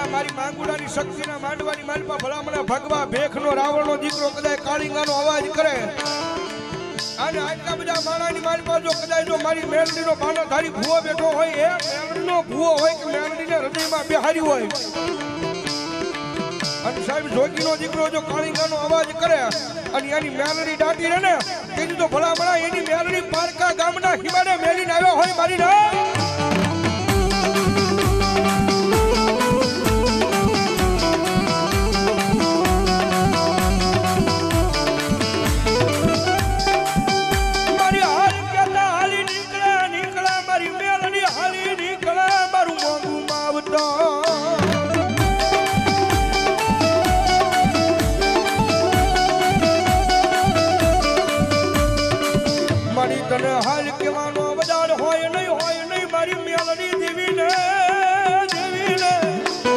મારી માંગુડાની શક્તિના માંડવાની માલપા ભલામણા ભગવા ભેખનો રાવણનો દીકરો કદાચ કાળીંગાનો અવાજ કરે અને આટલા બધા માણાની માલપા જો કદાચ જો મારી મેલડીનો બાણાધારી ભૂવો બેઠો હોય એ મેલડીનો ભૂવો હોય કે મેલડીને હૃદયમાં બેહારી હોય અને સાહેબ જોગીનો દીકરો જો કાળીંગાનો અવાજ કરે અને એની મેલડી દાટી રહે ને તેની તો ભલામણા એની મેલડી પારકા ગામના હિમાડે મેલીને આવ્યો હોય મારી ના